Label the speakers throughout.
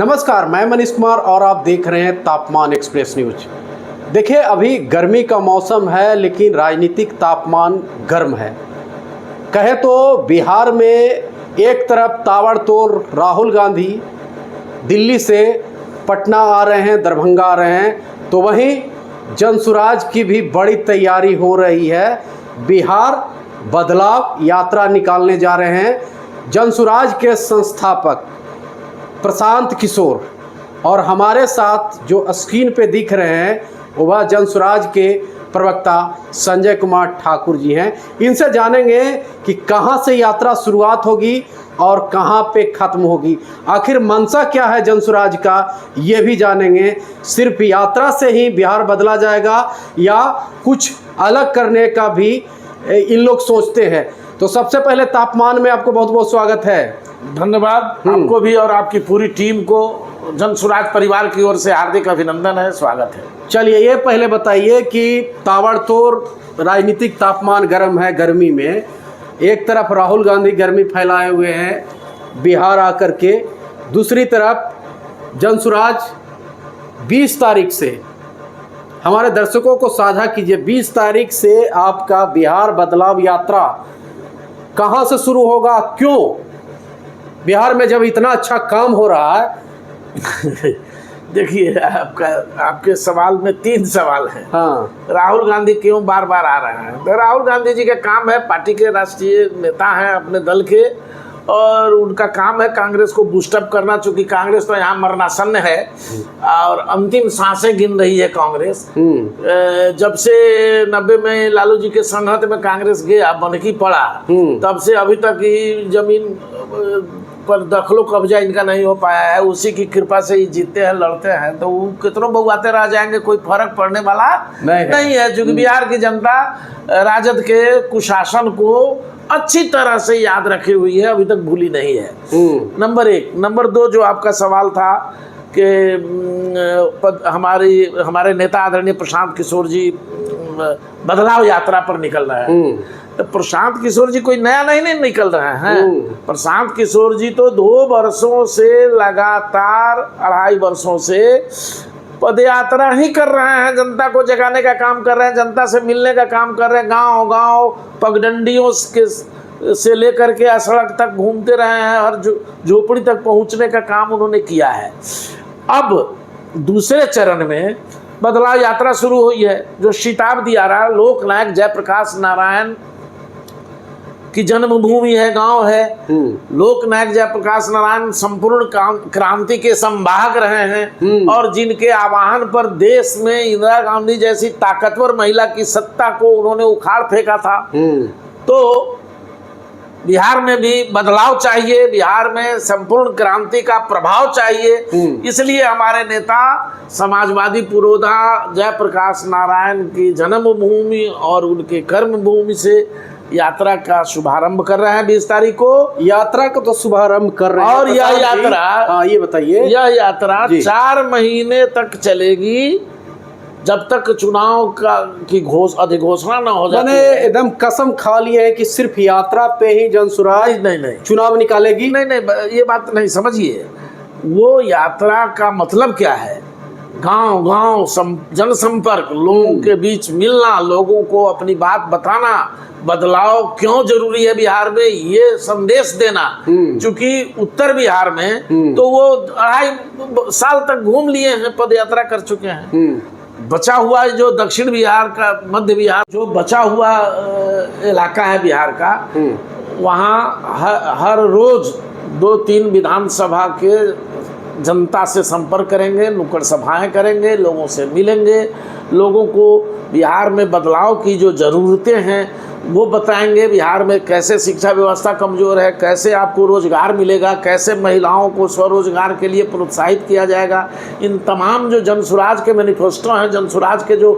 Speaker 1: नमस्कार, मैं मनीष कुमार और आप देख रहे हैं तापमान एक्सप्रेस न्यूज। देखिए, अभी गर्मी का मौसम है लेकिन राजनीतिक तापमान गर्म है। कहे तो बिहार में एक तरफ ताबड़तोड़ राहुल गांधी दिल्ली से पटना आ रहे हैं, दरभंगा आ रहे हैं, तो वहीं जनसुराज की भी बड़ी तैयारी हो रही है। बिहार बदलाव यात्रा निकालने जा रहे हैं जनसुराज के संस्थापक प्रशांत किशोर, और हमारे साथ जो स्क्रीन पे दिख रहे हैं वह जनसुराज के प्रवक्ता संजय कुमार ठाकुर जी हैं। इनसे जानेंगे कि कहां से यात्रा शुरुआत होगी और कहां पे ख़त्म होगी, आखिर मंशा क्या है जनसुराज का, ये भी जानेंगे। सिर्फ यात्रा से ही बिहार बदला जाएगा या कुछ अलग करने का भी इन लोग सोचते हैं। तो सबसे पहले तापमान में आपको बहुत बहुत स्वागत है।
Speaker 2: धन्यवाद आपको भी और आपकी पूरी टीम को जनसुराज परिवार की ओर से हार्दिक अभिनंदन है, स्वागत है।
Speaker 1: चलिए, ये पहले बताइए कि ताबड़तोड़ राजनीतिक तापमान गर्म है। गर्मी में एक तरफ राहुल गांधी गर्मी फैलाए हुए हैं बिहार आकर के, दूसरी तरफ जनसुराज 20 तारीख से, हमारे दर्शकों को साझा कीजिए, 20 तारीख से आपका बिहार बदलाव यात्रा कहाँ से शुरू होगा, क्यों बिहार में जब इतना अच्छा काम हो रहा है।
Speaker 2: देखिए, आपके सवाल में 3 सवाल हैं।
Speaker 1: हाँ,
Speaker 2: राहुल गांधी क्यों बार बार आ रहे हैं? तो राहुल गांधी जी का काम है, पार्टी के राष्ट्रीय नेता हैं अपने दल के, और उनका काम है कांग्रेस को बूस्टअप करना, चूंकि कांग्रेस तो यहाँ मरणासन्न है और अंतिम सांसें गिन रही है कांग्रेस। जब से 90 में लालू जी के संघर्ष में कांग्रेस गया, बनकी पड़ा, तब से अभी तक ही जमीन पर दखलो कब्जा इनका नहीं हो पाया है। उसी की कृपा से ही जीतते हैं, लड़ते हैं, तो वो कितनों बउआते रह जाएंगे, कोई फर्क पड़ने वाला नहीं है। क्योंकि बिहार की जनता राजद के कुशासन को अच्छी तरह से याद रखी हुई है, अभी तक भूली नहीं है। नंबर 1। नंबर 2, जो आपका सवाल था कि हमारे नेता आदरणीय प्रशांत किशोर जी बदलाव यात्रा पर निकल रहे हैं। तो प्रशांत किशोर जी कोई नया नहीं निकल रहे हैं। प्रशांत किशोर जी तो 2 वर्षों से लगातार 2.5 वर्षों से पदयात्रा ही कर रहे हैं, जनता को जगाने का काम कर रहे हैं, जनता से मिलने का काम कर रहे हैं, गांव गांव पगडंडियों से लेकर के सड़क तक घूमते रहे हैं, हर झोपड़ी तक पहुंचने का काम उन्होंने किया है। अब दूसरे चरण में बदलाव यात्रा शुरू हुई है, जो शताब्दी आ रहा है। लोकनायक जयप्रकाश नारायण की जन्मभूमि है, गांव है। लोकनायक जयप्रकाश नारायण संपूर्ण क्रांति के संवाहक रहे हैं, और जिनके आह्वान पर देश में इंदिरा गांधी जैसी ताकतवर महिला की सत्ता को उन्होंने उखाड़ फेंका था। तो बिहार में भी बदलाव चाहिए, बिहार में संपूर्ण क्रांति का प्रभाव चाहिए। इसलिए हमारे नेता समाजवादी पुरोधा जयप्रकाश नारायण की जन्मभूमि और उनके कर्मभूमि से यात्रा का शुभारंभ कर रहे हैं 20 तारीख को।
Speaker 1: यात्रा का तो शुभारंभ कर रहे हैं,
Speaker 2: और यह यात्रा,
Speaker 1: हाँ ये बताइए,
Speaker 2: यह यात्रा 4 महीने तक चलेगी, जब तक चुनाव की अधिघोषणा न हो जाए।
Speaker 1: मैंने एकदम कसम खा ली है कि सिर्फ यात्रा पे ही जनसुराज
Speaker 2: नहीं
Speaker 1: चुनाव निकालेगी।
Speaker 2: नहीं, ये बात नहीं समझिए। वो यात्रा का मतलब क्या है? गांव गांव जनसंपर्क, लोगों के बीच मिलना, लोगों को अपनी बात बताना, बदलाव क्यों जरूरी है बिहार में, ये संदेश देना। क्योंकि उत्तर बिहार में तो वो 2.5 साल तक घूम लिए हैं, पद यात्रा कर चुके हैं। बचा हुआ जो दक्षिण बिहार का, मध्य बिहार जो बचा हुआ इलाका है बिहार का, वहाँ हर रोज 2-3 विधानसभा के जनता से संपर्क करेंगे, नुक्कड़ सभाएं करेंगे, लोगों से मिलेंगे, लोगों को बिहार में बदलाव की जो ज़रूरतें हैं वो बताएंगे। बिहार में कैसे शिक्षा व्यवस्था कमज़ोर है, कैसे आपको रोज़गार मिलेगा, कैसे महिलाओं को स्वरोजगार के लिए प्रोत्साहित किया जाएगा। इन तमाम जो जनसुराज के मैनिफेस्टो हैं, जनसुराज के जो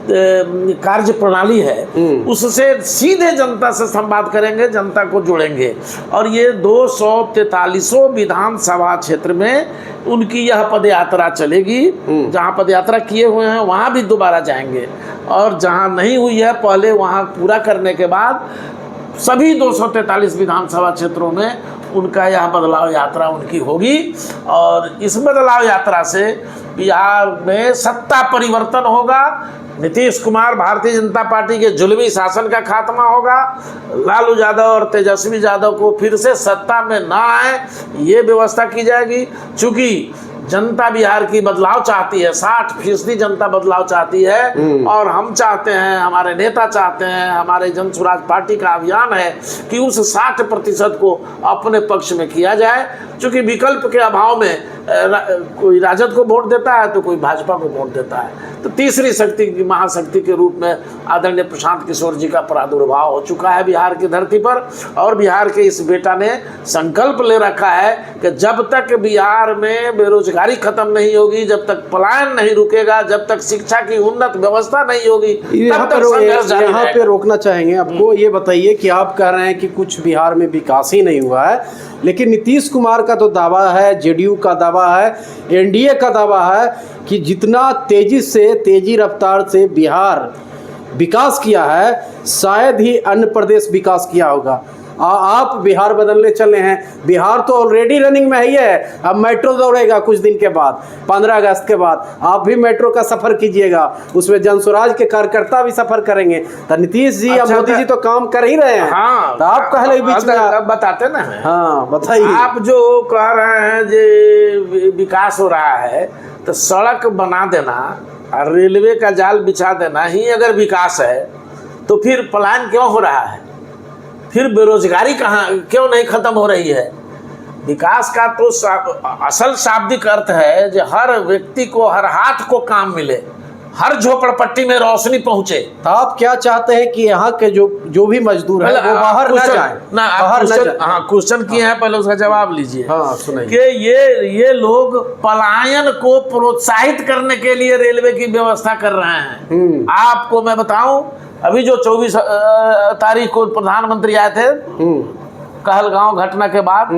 Speaker 2: कार्य प्रणाली है, उससे सीधे जनता से संवाद करेंगे, जनता को जोड़ेंगे। और ये 243 विधानसभा क्षेत्र में उनकी यह पदयात्रा चलेगी। जहाँ पदयात्रा किए हुए हैं वहाँ भी दोबारा जाएंगे, और जहाँ नहीं हुई है पहले वहाँ पूरा करने के बाद सभी 243 विधानसभा क्षेत्रों में उनका यह बदलाव यात्रा उनकी होगी। और इस बदलाव यात्रा से बिहार में सत्ता परिवर्तन होगा। नीतीश कुमार भारतीय जनता पार्टी के जुल्मी शासन का खात्मा होगा। लालू यादव और तेजस्वी यादव को फिर से सत्ता में ना आए, ये व्यवस्था की जाएगी। चूंकि जनता बिहार की बदलाव चाहती है, 60% जनता बदलाव चाहती है, और हम चाहते हैं, हमारे नेता चाहते हैं, हमारे जन स्वराज पार्टी का अभियान है कि उस 60% को अपने पक्ष में किया जाए। चूंकि विकल्प के अभाव में कोई राजद को वोट देता है तो कोई भाजपा को वोट देता है। तो तीसरी शक्ति की महाशक्ति के रूप में आदरणीय प्रशांत किशोर जी का प्रादुर्भाव हो चुका है बिहार की धरती पर। और बिहार के इस बेटा ने संकल्प ले रखा है कि जब तक बिहार में बेरोजगारी खत्म नहीं होगी, जब तक पलायन नहीं रुकेगा, जब तक शिक्षा की उन्नत व्यवस्था नहीं होगी, तब तक संघर्ष जारी
Speaker 1: यहाँ पे रोकना चाहेंगे आपको। ये बताइए कि आप कह रहे हैं कि कुछ बिहार में विकास ही नहीं हुआ है, लेकिन नीतीश कुमार का तो दावा है, जेडीयू का दावा है, एनडीए का दावा है कि जितना तेजी रफ्तार से बिहार विकास किया है, शायद ही अन्य प्रदेश विकास किया होगा। आप बिहार बदलने चले हैं। बिहार तो ऑलरेडी रनिंग में ही है। अब मेट्रो दौड़ेगा कुछ दिन के बाद, 15 अगस्त के बाद आप भी मेट्रो का सफर कीजिएगा, उसमें जनस्वराज के कार्यकर्ता भी सफर करेंगे। तो नीतीश जी या मोदी जी तो काम कर ही रहे हैं।
Speaker 2: हाँ,
Speaker 1: तो आप कह रहे बीच में
Speaker 2: बताते ना।
Speaker 1: हाँ बताइए।
Speaker 2: आप जो कह रहे हैं जे विकास हो रहा है, तो सड़क बना देना और रेलवे का जाल बिछा देना ही अगर विकास है, तो फिर पलायन क्यों हो रहा है? फिर बेरोजगारी क्यों नहीं खत्म हो रही है? विकास का तो असल शाब्दिक अर्थ है जो हर व्यक्ति को, हर हाथ को काम मिले, हर झोपड़पट्टी में रोशनी पहुंचे।
Speaker 1: तो आप क्या चाहते हैं कि यहाँ के जो भी मजदूर है वो बाहर न जाए?
Speaker 2: हाँ, क्वेश्चन किए हैं, पहले उसका जवाब लीजिए।
Speaker 1: हाँ सुनाइए।
Speaker 2: कि ये लोग पलायन को प्रोत्साहित करने के लिए रेलवे की व्यवस्था कर रहे हैं। आपको मैं बताऊं, अभी जो 24 तारीख को प्रधानमंत्री आए थे कहलगांव घटना के बाद,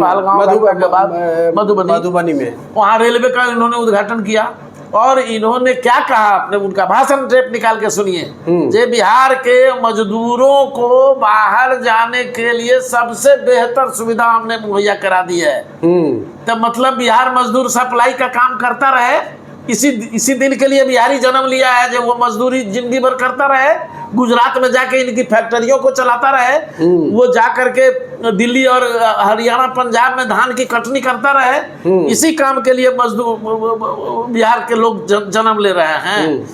Speaker 2: मधुबनी में, वहाँ रेलवे का इन्होंने उद्घाटन किया। और इन्होंने क्या कहा, अपने उनका भाषण टेप निकाल के सुनिए। जे बिहार के मजदूरों को बाहर जाने के लिए सबसे बेहतर सुविधा हमने मुहैया करा दी है। तो मतलब बिहार मजदूर सप्लाई का काम करता रहे, इसी दिन के लिए बिहारी जन्म लिया है जो वो मजदूरी जिंदगी भर करता रहे, गुजरात में जाके इनकी फैक्ट्रियों को चलाता रहे, वो जा करके दिल्ली और हरियाणा पंजाब में धान की कटनी करता रहे। इसी काम के लिए मजदूर बिहार के लोग जन्म ले रहे हैं।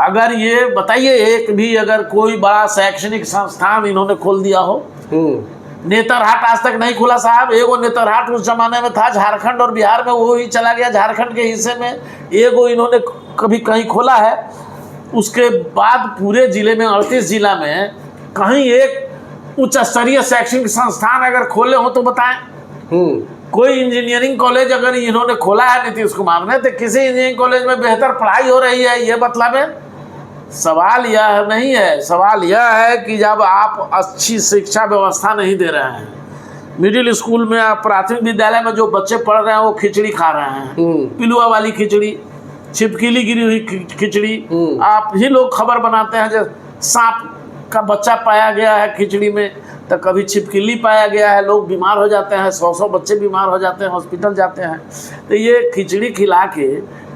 Speaker 2: अगर ये बताइए, एक भी अगर कोई बड़ा शैक्षणिक संस्थान इन्होंने खोल दिया हो? नेतरहाट आज तक नहीं खुला साहब। एगो नेतरहाट उस जमाने में था झारखंड और बिहार में, वो ही चला गया झारखंड के हिस्से में। एगो इन्होंने कभी कहीं खोला है? उसके बाद पूरे जिले में, 38 जिला में कहीं एक उच्च स्तरीय शैक्षणिक संस्थान अगर खोले हो तो बताएं। कोई इंजीनियरिंग कॉलेज अगर इन्होंने खोला है नीतीश कुमार ने, तो किसी इंजीनियरिंग कॉलेज में बेहतर पढ़ाई हो रही है, ये मतलब है? सवाल यह नहीं है। सवाल यह है कि जब आप अच्छी शिक्षा व्यवस्था नहीं दे रहे हैं, मिडिल स्कूल में, प्राथमिक विद्यालय में जो बच्चे पढ़ रहे हैं वो खिचड़ी खा रहे हैं, पिलुआ वाली खिचड़ी, छिपकली गिरी हुई खिचड़ी। आप ही लोग खबर बनाते हैं जो सांप का बच्चा पाया गया है खिचड़ी में, तो कभी छिपकली पाया गया है, लोग बीमार हो जाते हैं, 100 बच्चे बीमार हो जाते हैं, हॉस्पिटल जाते हैं। तो ये खिचड़ी खिला के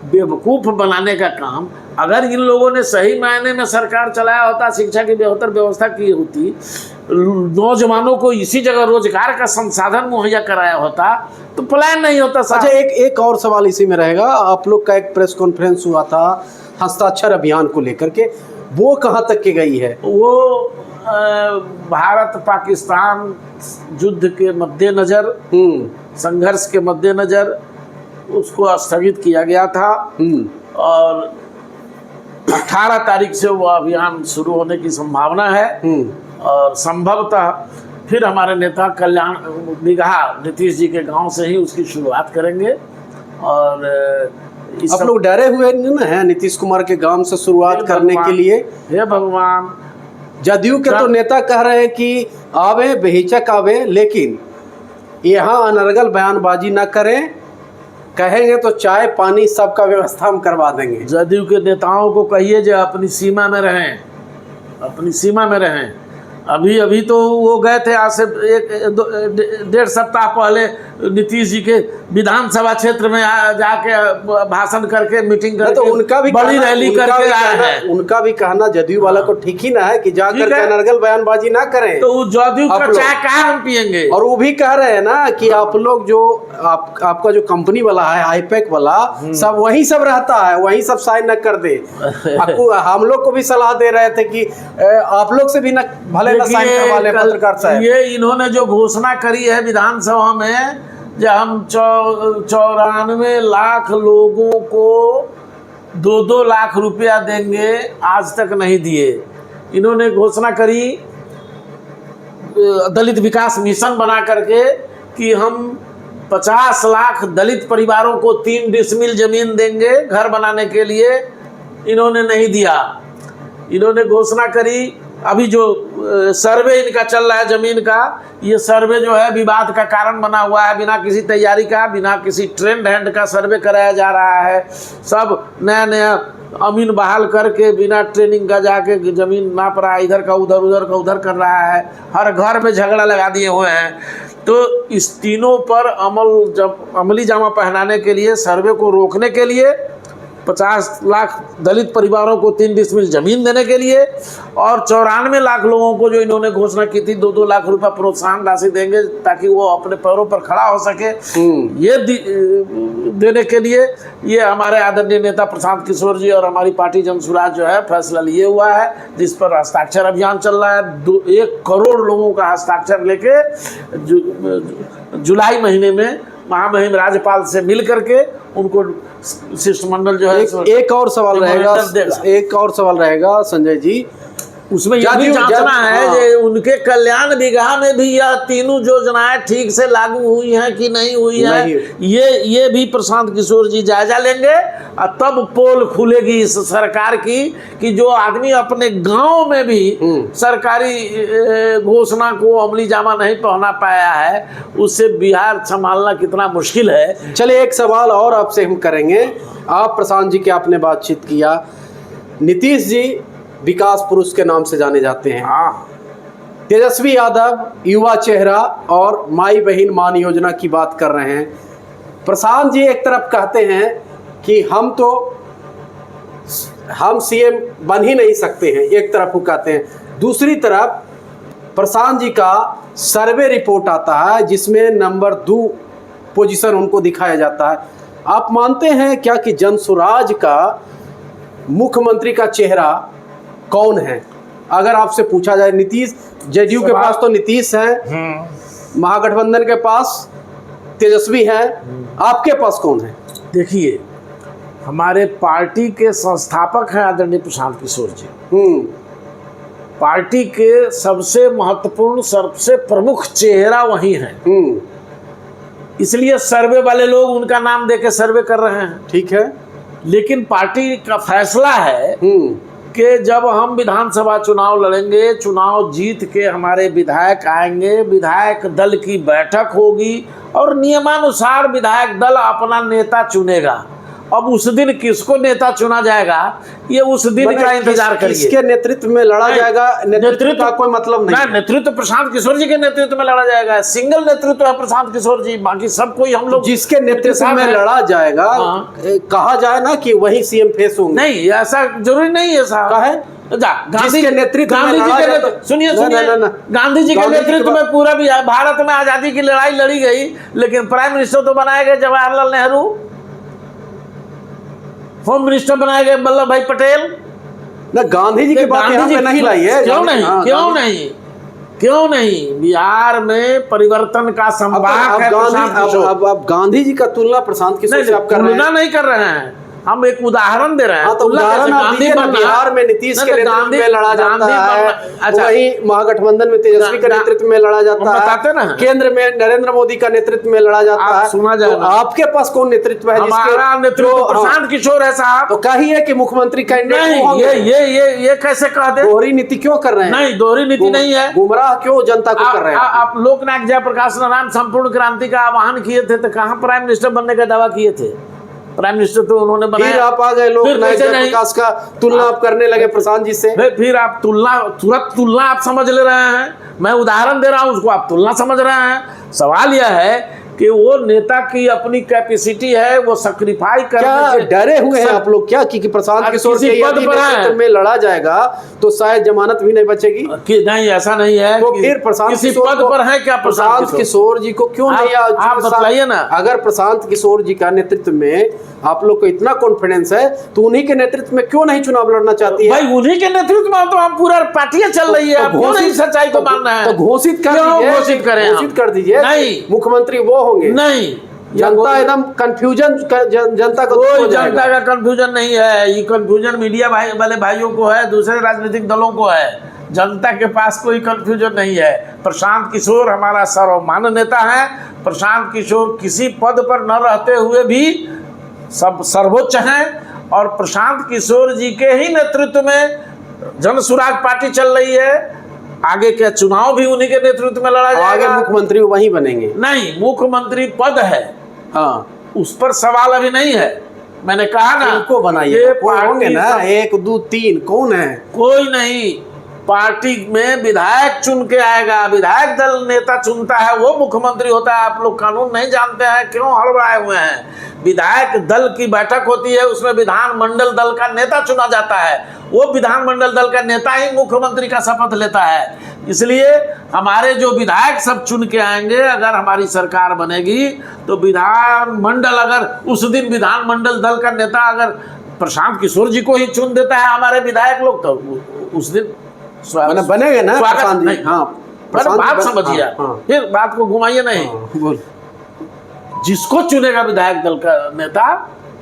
Speaker 2: बेवकूफ़ बनाने का काम अगर इन लोगों ने सही मायने में सरकार चलाया होता, शिक्षा की बेहतर व्यवस्था की होती, नौजवानों को इसी जगह रोजगार का संसाधन मुहैया कराया होता, तो पलायन नहीं होता।
Speaker 1: अच्छा, एक और सवाल इसी में रहेगा। आप लोग का एक प्रेस कॉन्फ्रेंस हुआ था हस्ताक्षर अभियान को लेकर के, वो कहाँ तक की गई है?
Speaker 2: वो भारत पाकिस्तान युद्ध के मद्देनजर, संघर्ष के मद्देनजर उसको स्थगित किया गया था और 18 तारीख से वो अभियान शुरू होने की संभावना है। और संभवतः फिर हमारे नेता कल्याण निगाह नीतीश जी के गांव से ही उसकी शुरुआत करेंगे। और
Speaker 1: आप लोग डरे हुए ना है नीतीश कुमार के गांव से शुरुआत करने के लिए?
Speaker 2: हे भगवान,
Speaker 1: जदयू के तो नेता कह रहे हैं कि आवे, बेहिचक आवे, लेकिन यहाँ अनर्गल बयानबाजी ना करें, कहेंगे तो चाय पानी सबका व्यवस्था हम करवा देंगे।
Speaker 2: जदयू के नेताओं को कहिए जो अपनी सीमा में रहें, अपनी सीमा में रहें। अभी तो वो गए थे आज से डेढ़ सप्ताह पहले नीतीश जी के विधानसभा क्षेत्र में जाके भाषण करके मीटिंग करके
Speaker 1: तो उनका भी
Speaker 2: बड़ी रैली करके आए हैं।
Speaker 1: उनका भी कहना जदयू वाला को ठीक ही ना है कि जाकर के अनर्गल बयानबाजी ना करें।
Speaker 2: तो वो जदयू का चाय कहाँ हम पियेंगे।
Speaker 1: और वो भी कह रहे हैं ना कि आप लोग जो आपका जो कंपनी वाला है हाईपेक वाला सब वही सब रहता है, वही सब साइन न कर दे। आपको हम लोग को भी सलाह दे रहे थे कि आप लोग से भी न भले न साइन करवा ले पत्रकार साहब।
Speaker 2: ये इन्होंने जो घोषणा करी है विधानसभा में, जब हम 94 लाख लोगों को 2-2 लाख रुपया देंगे, आज तक नहीं दिए। इन्होंने घोषणा करी दलित विकास मिशन बना करके कि हम 50 लाख दलित परिवारों को 3 डिसमिल जमीन देंगे घर बनाने के लिए, इन्होंने नहीं दिया। इन्होंने घोषणा करी अभी जो सर्वे इनका चल रहा है जमीन का, ये सर्वे जो है विवाद का कारण बना हुआ है। बिना किसी तैयारी का, बिना किसी ट्रेंड हैंड का सर्वे कराया जा रहा है। सब नया नया अमीन बहाल करके बिना ट्रेनिंग का जाके जमीन नाप रहा है, इधर का उधर, उधर का उधर कर रहा है। हर घर में झगड़ा लगा दिए हुए हैं। तो इस तीनों पर अमली जामा पहनाने के लिए, सर्वे को रोकने के लिए, 50 लाख दलित परिवारों को 3 डिसमिल जमीन देने के लिए, और 94 लाख लोगों को जो इन्होंने घोषणा की थी 2-2 लाख रुपया प्रोत्साहन राशि देंगे ताकि वो अपने पैरों पर खड़ा हो सके, ये देने के लिए ये हमारे आदरणीय नेता प्रशांत किशोर जी और हमारी पार्टी जनसुराज जो है फैसला लिए हुआ है, जिस पर हस्ताक्षर अभियान चल रहा है। 1 करोड़ लोगों का हस्ताक्षर लेके जुलाई महीने में महामहिम राज्यपाल से मिल करके उनको शिष्टमंडल जो है
Speaker 1: एक और सवाल रहेगा संजय जी,
Speaker 2: उसमें यह भी जांचना है कि उनके कल्याण विभाग में भी यह तीनों योजनाएं ठीक से लागू हुई हैं कि नहीं हुई है, ये भी प्रशांत किशोर जी जायजा लेंगे। और तब पोल खुलेगी इस सरकार की कि जो आदमी अपने गांव में भी सरकारी घोषणा को अमली जामा नहीं पहना पाया है, उससे बिहार संभालना कितना मुश्किल है।
Speaker 1: चलिए एक सवाल और आपसे हम करेंगे। आप प्रशांत जी के आपने बातचीत किया, नीतीश जी विकास पुरुष के नाम से जाने जाते हैं। तेजस्वी यादव युवा चेहरा और माई बहन मान योजना की बात कर रहे हैं। प्रशांत जी एक तरफ कहते हैं कि हम सीएम बन ही नहीं सकते हैं, एक तरफ वो कहते हैं। दूसरी तरफ प्रशांत जी का सर्वे रिपोर्ट आता है जिसमें नंबर 2 पोजीशन उनको दिखाया जाता है। आप मानते हैं क्या कि जनसुराज का मुख्यमंत्री का चेहरा कौन है? अगर आपसे पूछा जाए, नीतीश, जेडीयू के पास तो नीतीश है, महागठबंधन के पास तेजस्वी है, आपके पास कौन है?
Speaker 2: देखिए, हमारे पार्टी के संस्थापक हैं आदरणीय प्रशांत किशोर जी। पार्टी के सबसे महत्वपूर्ण, सबसे प्रमुख चेहरा वही हैं। इसलिए सर्वे वाले लोग उनका नाम देके सर्वे कर रहे हैं।
Speaker 1: ठीक है,
Speaker 2: लेकिन पार्टी का फैसला है कि जब हम विधानसभा चुनाव लड़ेंगे, चुनाव जीत के हमारे विधायक आएंगे, विधायक दल की बैठक होगी और नियमानुसार विधायक दल अपना नेता चुनेगा। अब उस दिन किसको नेता चुना जाएगा, ये उस दिन का इंतजार करिए।
Speaker 1: किसके नेतृत्व में लड़ा जाएगा? नेतृत्व का कोई मतलब नहीं।
Speaker 2: नेतृत्व प्रशांत किशोर जी के नेतृत्व में लड़ा जाएगा। सिंगल नेतृत्व है प्रशांत किशोर जी, बाकी सब कोई हम लोग
Speaker 1: जिसके नेतृत्व में लड़ा जाएगा, कहा जाए ना कि वही सीएम फेस होंगे।
Speaker 2: नहीं, ऐसा जरूरी नहीं है साहब।
Speaker 1: गांधी के नेतृत्व में
Speaker 2: सुनिए गांधी जी के नेतृत्व में पूरा भी भारत में आजादी की लड़ाई लड़ी गई, लेकिन प्राइम मिनिस्टर तो बनाए गए जवाहरलाल नेहरू, होम मिनिस्टर बनाए गए वल्लभ भाई पटेल।
Speaker 1: ना गांधी जी की बात यहाँ पे नहीं लाई है।
Speaker 2: क्यों नहीं? बिहार में परिवर्तन का संवाद है।
Speaker 1: अब गांधी जी का तुलना प्रशांत किशोर से आप कर रहे हैं?
Speaker 2: तुलना नहीं कर रहे हैं, हम एक उदाहरण दे रहे हैं।
Speaker 1: तो उदाहरण बिहार में नीतीश के नेतृत्व में लड़ा जाता है, वही महागठबंधन में तेजस्वी के नेतृत्व में लड़ा जाता है, केंद्र में नरेंद्र मोदी का नेतृत्व में लड़ा जाता है।
Speaker 2: सुना जाए,
Speaker 1: आपके पास कौन नेतृत्व है?
Speaker 2: हमारा नेतृत्व प्रशांत किशोर है साहब।
Speaker 1: तो कहिए कि मुख्यमंत्री कैंडिडेट
Speaker 2: ये कैसे कह दे?
Speaker 1: दोहरी नीति क्यों कर रहे हैं?
Speaker 2: नहीं, दोहरी नीति नहीं है।
Speaker 1: गुमराह क्यों जनता को कर रहे हैं?
Speaker 2: आप लोकनायक जयप्रकाश नारायण संपूर्ण क्रांति का आह्वान किए थे, तो कहाँ प्राइम मिनिस्टर बनने का दावा किए थे? प्राइम मिनिस्टर तो उन्होंने
Speaker 1: फिर
Speaker 2: बनाया।
Speaker 1: आप आ गए लोग
Speaker 2: फिर
Speaker 1: नायक
Speaker 2: कैसे नहीं?
Speaker 1: जयप्रकाश का तुलना आप करने लगे प्रशांत जी से।
Speaker 2: फिर आप तुरंत तुलना आप समझ ले रहे हैं। मैं उदाहरण दे रहा हूं, उसको आप तुलना समझ रहे हैं। सवाल यह है कि वो नेता की अपनी कैपेसिटी है, वो सैक्रिफाई
Speaker 1: क्या
Speaker 2: करने से
Speaker 1: डरे हुए हैं आप लोग क्या कि प्रशांत
Speaker 2: अब
Speaker 1: किशोर
Speaker 2: किसी
Speaker 1: के
Speaker 2: पद
Speaker 1: यदि
Speaker 2: पर है।
Speaker 1: नेतृत्व में लड़ा जाएगा तो शायद जमानत भी नहीं बचेगी?
Speaker 2: कि नहीं, ऐसा नहीं है।
Speaker 1: तो
Speaker 2: कि
Speaker 1: फिर प्रशांत
Speaker 2: किसी
Speaker 1: किशोर
Speaker 2: पद
Speaker 1: को-
Speaker 2: पर है क्या
Speaker 1: प्रशांत किशोर जी को क्यों नहीं
Speaker 2: आप बतलाइए ना।
Speaker 1: अगर प्रशांत किशोर जी का नेतृत्व में आप लोग को इतना कॉन्फिडेंस है तो उन्हीं के नेतृत्व में क्यों नहीं चुनाव लड़ना चाहती है?
Speaker 2: भाई उन्हीं के नेतृत्व में तो हम पूरा पार्टियां चल रही है। आप क्यों नहीं सच्चाई को मान रहे हैं?
Speaker 1: तो घोषित कर
Speaker 2: क्यों
Speaker 1: दीजिए,
Speaker 2: घोषित करें हम?
Speaker 1: घोषित कर दीजिए
Speaker 2: नहीं।
Speaker 1: मुख्यमंत्री वो होंगे।
Speaker 2: नहीं,
Speaker 1: जनता एकदम कंफ्यूजन, जनता को
Speaker 2: कोई
Speaker 1: हो जाएगा।
Speaker 2: जनता का कंफ्यूजन नहीं है। ये कंफ्यूजन मीडिया वाले भाइयों को है, दूसरे राजनीतिक दलों को है। जनता के पास कोई कंफ्यूजन नहीं है। प्रशांत किशोर हमारा सर्वमान्य नेता है। प्रशांत किशोर किसी पद पर न रहते हुए भी सब सर्वोच्च हैं और प्रशांत किशोर जी के ही नेतृत्व में जन स्वराज पार्टी चल रही है। आगे के चुनाव भी उन्हीं के नेतृत्व में लड़ा
Speaker 1: आगे
Speaker 2: जाएगा।
Speaker 1: मुख्यमंत्री वही बनेंगे।
Speaker 2: नहीं, मुख्यमंत्री पद है,
Speaker 1: हाँ,
Speaker 2: उस पर सवाल अभी नहीं है। मैंने कहा ना,
Speaker 1: इनको बनाइए,
Speaker 2: ये
Speaker 1: कोई होंगे
Speaker 2: पार्टी
Speaker 1: ना,
Speaker 2: सब-
Speaker 1: 1 2 3 कौन है?
Speaker 2: कोई नहीं। पार्टी में विधायक चुन के आएगा, विधायक दल नेता चुनता है, वो मुख्यमंत्री होता है। आप लोग कानून नहीं जानते हैं, क्यों हड़बड़ाए हुए हैं? विधायक दल की बैठक होती है, उसमें विधानमंडल दल का नेता चुना जाता है। वो विधानमंडल दल का नेता ही मुख्यमंत्री का शपथ लेता है। इसलिए हमारे जो विधायक सब चुन के आएंगे, अगर हमारी सरकार बनेगी तो विधानमंडल, अगर उस दिन विधानमंडल दल का नेता अगर प्रशांत किशोर जी को ही चुन देता है हमारे विधायक लोग, तो उस दिन
Speaker 1: मैंने बनेगा ना
Speaker 2: स्वागत
Speaker 1: प्रशांत जी।
Speaker 2: नहीं।
Speaker 1: हाँ,
Speaker 2: मैंने
Speaker 1: प्रशांत
Speaker 2: बात
Speaker 1: जी
Speaker 2: समझिए।
Speaker 1: हाँ, हाँ,
Speaker 2: फिर बात को घुमाइए नहीं।
Speaker 1: हाँ, बोल।
Speaker 2: जिसको चुनेगा विधायक दल का नेता,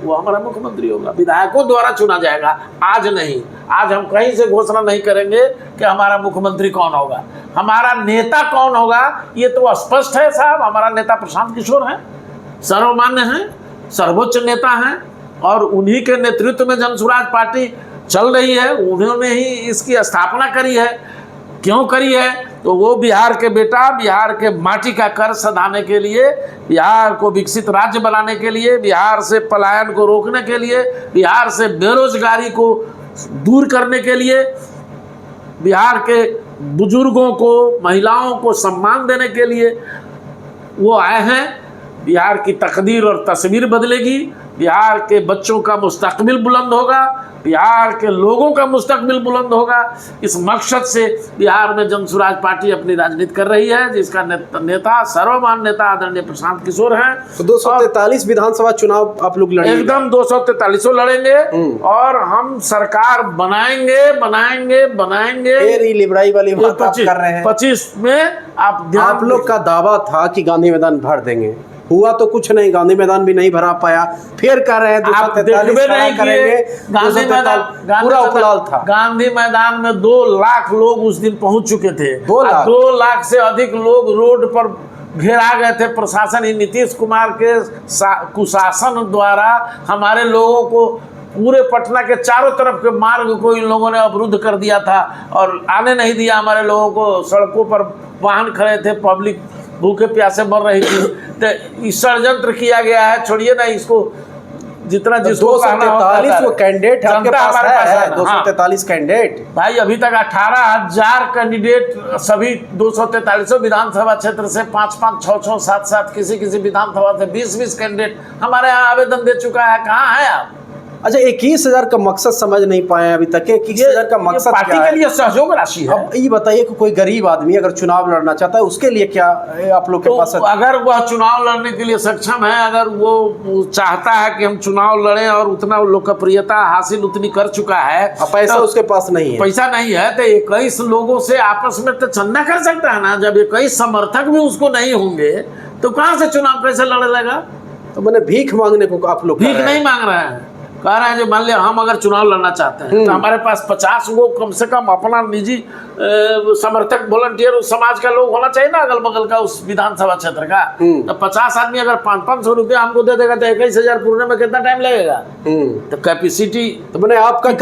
Speaker 2: वो हमारा मुख्यमंत्री होगा। विधायकों द्वारा चुना जाएगा, आज नहीं। आज हम कहीं से घोषणा नहीं करेंगे कि हमारा मुख्यमंत्री कौन होगा। हमारा नेता कौन होगा ये तो स्पष्ट है साहब। हमारा नेता प्रशांत किशोर है, सर्वमान्य है, सर्वोच्च नेता है और उन्हीं के नेतृत्व में जन स्वराज पार्टी चल रही है। उन्होंने ही इसकी स्थापना करी है। क्यों करी है? तो वो बिहार के बेटा, बिहार के माटी का कर्ज सधाने के लिए, बिहार को विकसित राज्य बनाने के लिए, बिहार से पलायन को रोकने के लिए, बिहार से बेरोजगारी को दूर करने के लिए, बिहार के बुजुर्गों को, महिलाओं को सम्मान देने के लिए वो आए हैं। बिहार की तकदीर और तस्वीर बदलेगी, बिहार के बच्चों का मुस्तकबिल बुलंद होगा, बिहार के लोगों का मुस्तकबिल बुलंद होगा। इस मकसद से बिहार में जन स्वराज पार्टी अपनी राजनीति कर रही है, जिसका नेता सर्वमान्य नेता आदरणीय प्रशांत किशोर हैं।
Speaker 1: तो 243 विधानसभा चुनाव आप लोग लड़ेंगे?
Speaker 2: एकदम 243 लड़ेंगे और हम सरकार बनाएंगे।
Speaker 1: फिर लिबराई वाली बात आप कर रहे हैं।
Speaker 2: 25 में आप
Speaker 1: आप लोग का दावा था कि गांधी मैदान भर देंगे, हुआ तो कुछ नहीं, गांधी मैदान भी नहीं भरा पाया। फिर कह रहे हैं
Speaker 2: आप
Speaker 1: 243
Speaker 2: देखबे
Speaker 1: खड़ा
Speaker 2: नहीं
Speaker 1: करेंगे।
Speaker 2: किए। गांधी मैदान,
Speaker 1: पूरा उपलाल था।
Speaker 2: गांधी मैदान में 2 लाख लोग उस दिन पहुंच चुके थे।
Speaker 1: 2 लाख?
Speaker 2: 2 लाख से अधिक लोग रोड पर घेरा गए थे। प्रशासन ही नीतीश कुमार के कुशासन द्वारा हमारे लोगों को पूरे पटना के चारों तरफ के मार्ग को इन लोगों ने अवरुद्ध कर दिया था और आने नहीं दिया हमारे लोगों को। सड़कों पर वाहन खड़े थे, पब्लिक भूखे प्यासे मर रही थी। तो षड्यंत्र किया गया है। छोड़िए ना इसको, जितना जिसको कहना होता है।
Speaker 1: 243 वो कैंडिडेट आपके
Speaker 2: जनता
Speaker 1: पास
Speaker 2: हमारे पास
Speaker 1: है,
Speaker 2: है ना।
Speaker 1: 243 कैंडिडेट।
Speaker 2: भाई अभी तक 18,000 कैंडिडेट सभी 243 विधानसभा क्षेत्र से 5-5, 6-6, 7-7 किसी विधानसभा से 20-20 कैंडिडेट हमारे यहाँ आवेदन दे चुका है। कहाँ है आप?
Speaker 1: अच्छा, 21,000 का मकसद समझ नहीं पाए अभी तक। 21,000 का मकसद
Speaker 2: पार्टी
Speaker 1: क्या
Speaker 2: के
Speaker 1: है?
Speaker 2: लिए सहयोग राशि है।
Speaker 1: अब ये बताइए कि कोई गरीब आदमी अगर चुनाव लड़ना चाहता है उसके लिए क्या आप लोग के
Speaker 2: तो
Speaker 1: पास है?
Speaker 2: अगर वह चुनाव लड़ने के लिए सक्षम है, अगर वो चाहता है कि हम चुनाव लड़ें और उतना लोकप्रियता हासिल उतनी कर चुका है,
Speaker 1: पैसा
Speaker 2: तो
Speaker 1: उसके पास नहीं है।
Speaker 2: पैसा नहीं है तो 21 लोगों से आपस में तो चंदा कर सकता है ना। जब 21 समर्थक भी उसको नहीं होंगे तो कहां से चुनाव कैसे लड़ेगा?
Speaker 1: तो मैंने भीख मांगने को आप लोग
Speaker 2: भीख नहीं मांग रहे हैं। कह रहे हैं जो मान लिया हम अगर चुनाव लड़ना चाहते हैं तो हमारे पास 50 गो कम से कम अपना निजी समर्थक वॉलंटियर उस समाज का लोग होना चाहिए ना, अगल बगल का उस विधानसभा क्षेत्र का। तो 50 आदमी अगर 500-500 रुपया हमको दे देगा तो 21,000 पूरने में कितना टाइम लगेगा? तो कैपेसिटी।
Speaker 1: तो मैंने आपका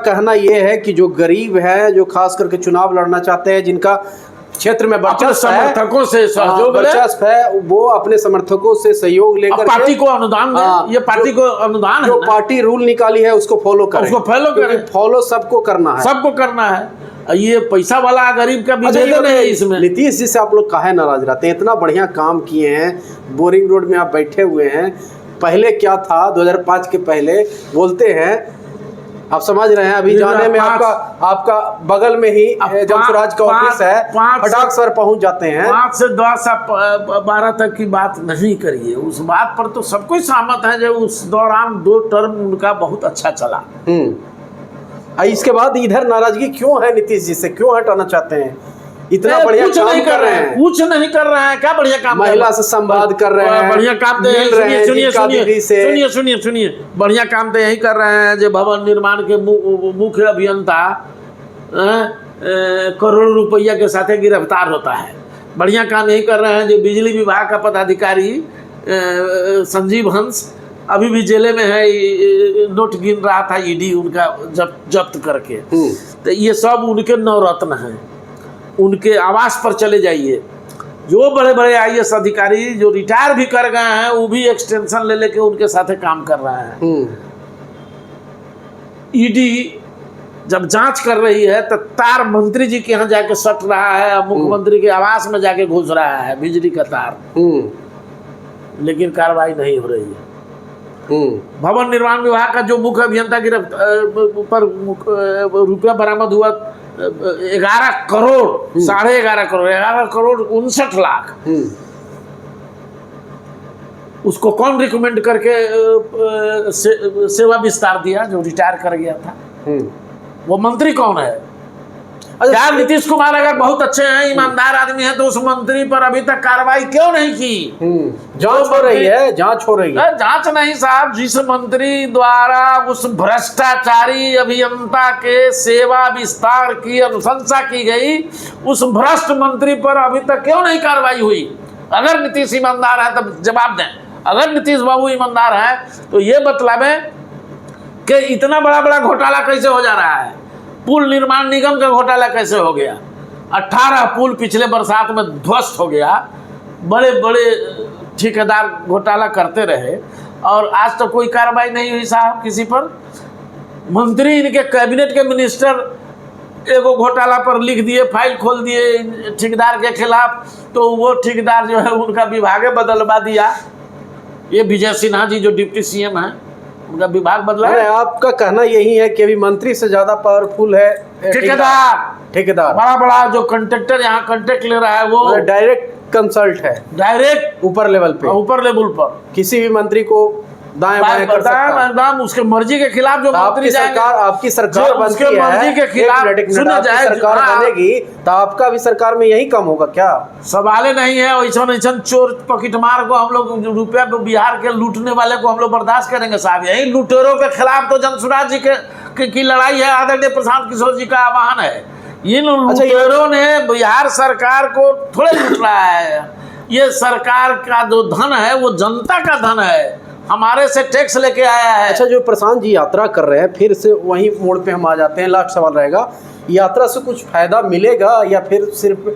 Speaker 1: कहना ये है कि जो गरीब है, जो खास करके चुनाव लड़ना चाहते हैं, जिनका क्षेत्र में
Speaker 2: अपने
Speaker 1: वर्चस्व है,
Speaker 2: समर्थकों से सहयोग ले,
Speaker 1: वर्चस्व है, वो अपने समर्थकों से सहयोग
Speaker 2: अब
Speaker 1: लेकर
Speaker 2: पार्टी
Speaker 1: के,
Speaker 2: को अनुदान दे, ये पार्टी को अनुदान है
Speaker 1: जो
Speaker 2: ना,
Speaker 1: पार्टी रूल निकाली है उसको फॉलो करें,
Speaker 2: उसको फॉलो
Speaker 1: क्योंकि
Speaker 2: करें,
Speaker 1: फॉलो सबको करना है।
Speaker 2: सबको करना है। ये पैसा वाला गरीब का
Speaker 1: अच्छा,
Speaker 2: विभेद नहीं है इसमें।
Speaker 1: नीतीश जी से आप लोग काहे नाराज रहते हैं? इतना बढ़िया काम किए हैं, बोरिंग रोड में आप बैठे हुए हैं, पहले क्या था 2005 के पहले बोलते हैं, आप समझ रहे हैं, अभी जाने में आपका बगल में ही जमसुराज का ऑफिस है, फटाक सर पहुंच जाते हैं।
Speaker 2: 5 से 12 तक की बात नहीं करिए, उस बात पर तो सब कोई सहमत है जो उस दौरान 2 टर्म उनका बहुत अच्छा चला।
Speaker 1: इसके बाद इधर नाराजगी क्यों है नीतीश जी से, क्यों हटाना चाहते हैं? इतना बढ़िया
Speaker 2: कुछ नहीं कर रहे हैं, कुछ नहीं कर रहे हैं, क्या बढ़िया काम,
Speaker 1: महिला से संवाद कर रहे हैं,
Speaker 2: बढ़िया काम दे, सुनिए, बढ़िया काम तो यही कर रहे हैं जो भवन निर्माण के मुख्य अभियंता करोड़ों रुपया के साथ गिरफ्तार होता है। बढ़िया काम यही कर रहे हैं जो बिजली विभाग का पदाधिकारी संजीव हंस अभी भी जेले में है, नोट गिन रहा था ईडी उनका जब्त करके। तो ये सब उनके नवरत्न हैं, उनके आवास पर चले जाइए। जो बड़े बड़े आईएएस अधिकारी जो रिटायर भी कर गए हैं वो भी एक्सटेंशन ले लेके उनके साथ काम कर रहे हैं। ईडी जब जांच कर रही है तो तार मंत्री जी के यहाँ जाके सट रहा है, मुख्यमंत्री के आवास में जाके घुस रहा है बिजली का तार, लेकिन कार्रवाई नहीं हो रही है। भवन निर्माण विभाग का जो मुख्य अभियंता गिरफ्तार पर रुपया बरामद हुआ 11 करोड़, 11.5 करोड़, 11 करोड़ 59 लाख, उसको कौन रिकमेंड करके सेवा विस्तार दिया जो रिटायर कर गया था? वो मंत्री कौन है? क्या नीतीश कुमार अगर बहुत अच्छे हैं, ईमानदार आदमी है, तो उस मंत्री पर अभी तक कार्रवाई क्यों नहीं की?
Speaker 1: जांच हो रही है, जांच हो रही है।
Speaker 2: जांच नहीं साहब, जिस मंत्री द्वारा उस भ्रष्टाचारी अभियंता के सेवा विस्तार की अनुशंसा की गई, उस भ्रष्ट मंत्री पर अभी तक क्यों नहीं कार्रवाई हुई? अगर नीतीश ईमानदार है तब जवाब दें। अगर नीतीश बाबू ईमानदार है तो ये मतलब है कि इतना बड़ा बड़ा घोटाला कैसे हो जा रहा है? पुल निर्माण निगम का घोटाला कैसे हो गया? 18 पुल पिछले बरसात में ध्वस्त हो गया। बड़े बड़े ठेकेदार घोटाला करते रहे और आज तक कोई कार्रवाई नहीं हुई साहब किसी पर। मंत्री इनके कैबिनेट के मिनिस्टर एगो घोटाला पर लिख दिए, फाइल खोल दिए ठेकेदार के खिलाफ, तो वो ठेकेदार जो है उनका विभाग बदलवा दिया। ये विजय सिन्हा जी जो डिप्टी सीएम हैं उनका विभाग बदला है।
Speaker 1: आपका कहना यही है कि अभी मंत्री से ज्यादा पावरफुल है ठेकेदार। बड़ा
Speaker 2: बड़ा जो कॉन्ट्रैक्टर यहाँ कॉन्ट्रैक्ट ले रहा है वो
Speaker 1: डायरेक्ट कंसल्ट है,
Speaker 2: डायरेक्ट
Speaker 1: ऊपर लेवल पर किसी भी मंत्री को दाएं बाएं कर सकता है,
Speaker 2: एकदम उसके मर्जी के खिलाफ। जो मंत्री
Speaker 1: सरकार आपकी सरकार बनती है,
Speaker 2: मर्जी के खिलाफ
Speaker 1: सरकार बनेगी तो आपका भी सरकार में यही कम होगा क्या? सवाल
Speaker 2: नहीं है। ऐसा चोर पॉकेटमार को हम लोग रुपया बिहार के लूटने वाले को हम लोग बर्दाश्त करेंगे साहब? यही लुटेरों के खिलाफ तो जमसुराज जी की लड़ाई है, आदरणीय प्रशांत किशोर जी का आह्वान है। इन लुटेरों ने बिहार सरकार को थोड़े लूट रहा है। ये सरकार का जो धन है वो जनता का धन है, हमारे से टैक्स लेके आया है।
Speaker 1: अच्छा, जो प्रशांत जी यात्रा कर रहे हैं, फिर से वही मोड़ पे हम आ जाते हैं। लास्ट सवाल रहेगा, यात्रा से कुछ फायदा मिलेगा या फिर सिर्फ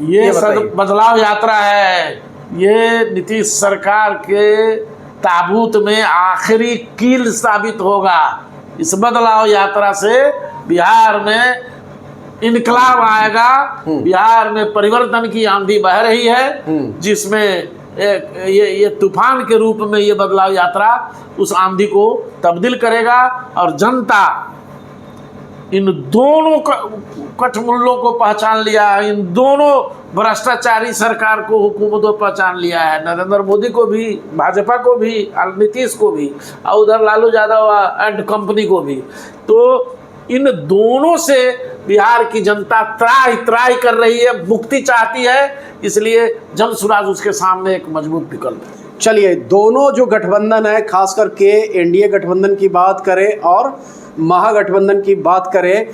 Speaker 2: ये बदलाव यात्रा है? ये नीतीश सरकार के ताबूत में आखिरी कील साबित होगा। इस बदलाव यात्रा से बिहार में इनकलाब आएगा, बिहार में परिवर्तन की आंधी बह रही है, जिसमें ये तूफान के रूप में ये बदलाव यात्रा उस आंधी को तब्दील करेगा और जनता इन दोनों कठमुल्लों को पहचान लिया है, इन दोनों भ्रष्टाचारी सरकार को, हुकूमत को पहचान लिया है, नरेंद्र मोदी को भी, भाजपा को भी, नीतीश को भी, और उधर लालू यादव एंड कंपनी को भी। तो इन दोनों से बिहार की जनता त्राही कर रही है, मुक्ति चाहती है, इसलिए जमसुराज उसके सामने एक मजबूत विकल्प है।
Speaker 1: चलिए, दोनों जो गठबंधन है, खास करके एनडीए गठबंधन की बात करें और महागठबंधन की बात करें,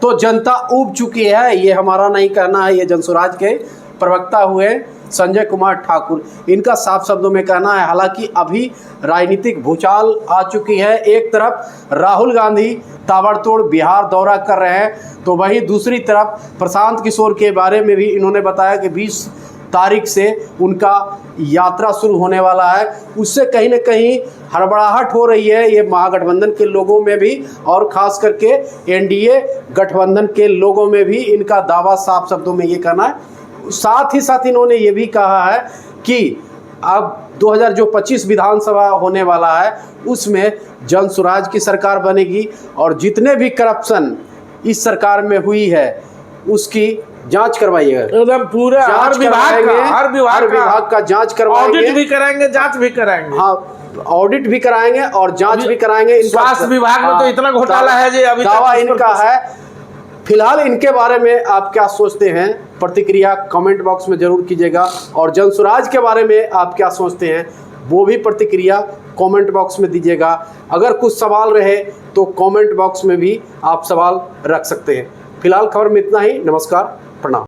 Speaker 1: तो जनता ऊब चुकी है। ये हमारा नहीं कहना है, ये जमसुराज के प्रवक्ता हुए संजय कुमार ठाकुर। इनका साफ शब्दों में कहना है, हालांकि अभी राजनीतिक भूचाल आ चुकी है। एक तरफ राहुल गांधी ताबड़तोड़ बिहार दौरा कर रहे हैं, तो वहीं दूसरी तरफ प्रशांत किशोर के बारे में भी इन्होंने बताया कि 20 तारीख से उनका यात्रा शुरू होने वाला है। उससे कहीं ना कहीं हड़बड़ाहट हो रही है ये महागठबंधन के लोगों में भी, और ख़ास करके एनडीए गठबंधन के लोगों में भी इनका दावा साफ शब्दों में ये कहना है। साथ ही साथ इन्होंने ये भी कहा है कि अब 2025 विधानसभा होने वाला है, उसमें जन स्वराज की सरकार बनेगी और जितने भी करप्शन इस सरकार में हुई है उसकी जांच करवाइएगा।
Speaker 2: एकदम पूरा हर विभाग का
Speaker 1: जांच करवाएंगे,
Speaker 2: ऑडिट भी कराएंगे, जांच भी कराएंगे।
Speaker 1: हाँ, ऑडिट भी कराएंगे और जांच भी कराएंगे।
Speaker 2: स्वास्थ्य विभाग में तो इतना घोटाला है जी, अभी
Speaker 1: दावा इनका है। फिलहाल इनके बारे में आप क्या सोचते हैं, प्रतिक्रिया कमेंट बॉक्स में जरूर कीजिएगा, और जन स्वराज के बारे में आप क्या सोचते हैं वो भी प्रतिक्रिया कमेंट बॉक्स में दीजिएगा। अगर कुछ सवाल रहे तो कमेंट बॉक्स में भी आप सवाल रख सकते हैं। फिलहाल खबर में इतना ही। नमस्कार, प्रणाम।